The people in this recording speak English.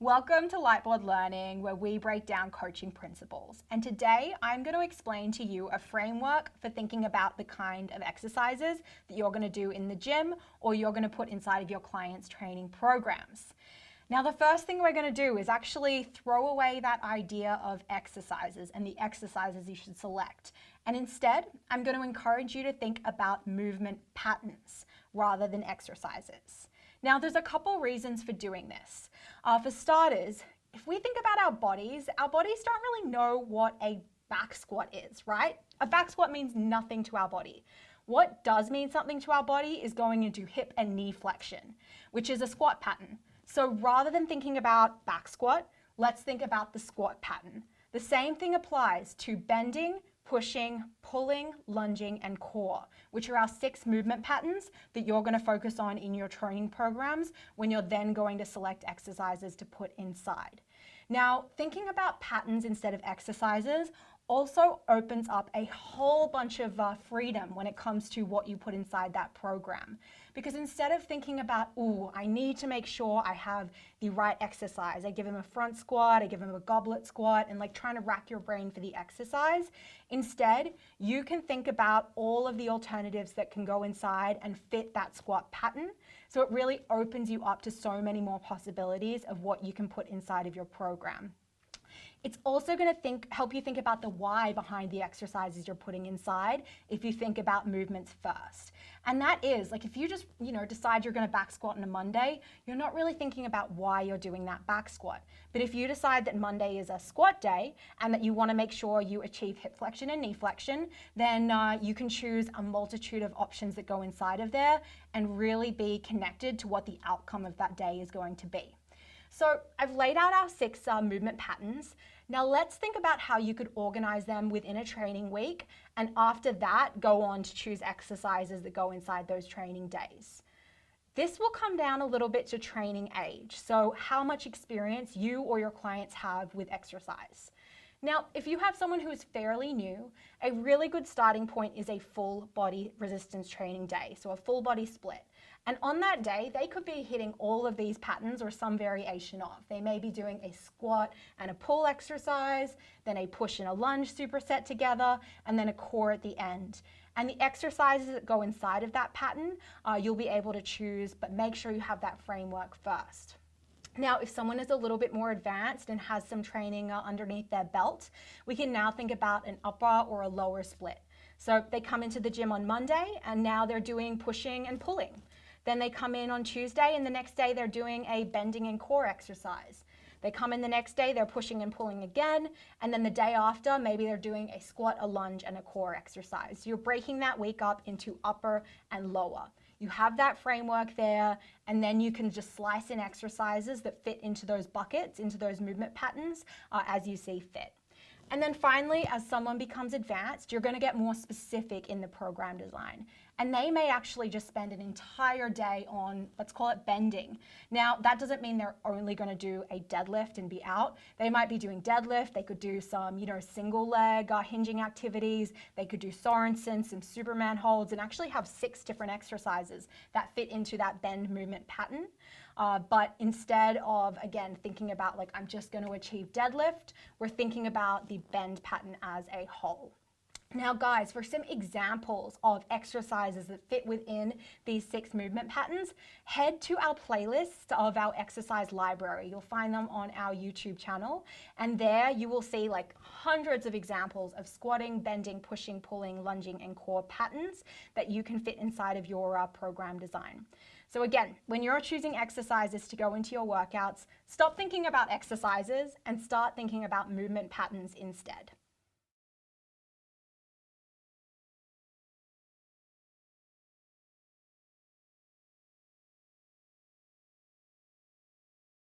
Welcome to Lightboard Learning, where we break down coaching principles. And today I'm going to explain to you a framework for thinking about the kind of exercises that you're going to do in the gym or you're going to put inside of your clients' training programs. Now, the first thing we're going to do is actually throw away that idea of exercises and the exercises you should select. And instead, I'm going to encourage you to think about movement patterns rather than exercises. Now, there's a couple reasons for doing this. For starters, if we think about our bodies don't really know what a back squat is, right? A back squat means nothing to our body. What does mean something to our body is going into hip and knee flexion, which is a squat pattern. So rather than thinking about back squat, let's think about the squat pattern. The same thing applies to bending, pushing, pulling, lunging, and core, which are our 6 movement patterns that you're going to focus on in your training programs when you're then going to select exercises to put inside. Now, thinking about patterns instead of exercises also opens up a whole bunch of freedom when it comes to what you put inside that program. Because instead of thinking about, I need to make sure I have the right exercise, I give them a front squat, I give them a goblet squat, and like trying to rack your brain for the exercise, instead, you can think about all of the alternatives that can go inside and fit that squat pattern. So it really opens you up to so many more possibilities of what you can put inside of your program. It's also going to help you think about the why behind the exercises you're putting inside if you think about movements first. And that is, like, if you just, decide you're going to back squat on a Monday, you're not really thinking about why you're doing that back squat. But if you decide that Monday is a squat day and that you want to make sure you achieve hip flexion and knee flexion, then you can choose a multitude of options that go inside of there and really be connected to what the outcome of that day is going to be. So I've laid out our 6 movement patterns. Now let's think about how you could organize them within a training week, and after that, go on to choose exercises that go inside those training days. This will come down a little bit to training age, so how much experience you or your clients have with exercise. Now, if you have someone who is fairly new, a really good starting point is a full body resistance training day, so a full body split. And on that day, they could be hitting all of these patterns or some variation of. They may be doing a squat and a pull exercise, then a push and a lunge superset together, and then a core at the end. And the exercises that go inside of that pattern, you'll be able to choose, but make sure you have that framework first. Now, if someone is a little bit more advanced and has some training underneath their belt, we can now think about an upper or a lower split. So they come into the gym on Monday and now they're doing pushing and pulling. Then they come in on Tuesday and the next day they're doing a bending and core exercise. They come in the next day, they're pushing and pulling again, and then the day after, maybe they're doing a squat, a lunge, and a core exercise. You're breaking that week up into upper and lower. You have that framework there, and then you can just slice in exercises that fit into those buckets, into those movement patterns as you see fit. And then finally, as someone becomes advanced, you're going to get more specific in the program design. And they may actually just spend an entire day on, let's call it bending. Now, that doesn't mean they're only going to do a deadlift and be out. They might be doing deadlift. They could do some, single leg hinging activities. They could do Sorensen, some Superman holds, and actually have 6 different exercises that fit into that bend movement pattern. But instead of, again, thinking about like, I'm just going to achieve deadlift, we're thinking about the bend pattern as a whole. Now guys, for some examples of exercises that fit within these 6 movement patterns, head to our playlist of our exercise library. You'll find them on our YouTube channel, and there you will see like hundreds of examples of squatting, bending, pushing, pulling, lunging, and core patterns that you can fit inside of your program design. So again, when you're choosing exercises to go into your workouts, stop thinking about exercises and start thinking about movement patterns instead.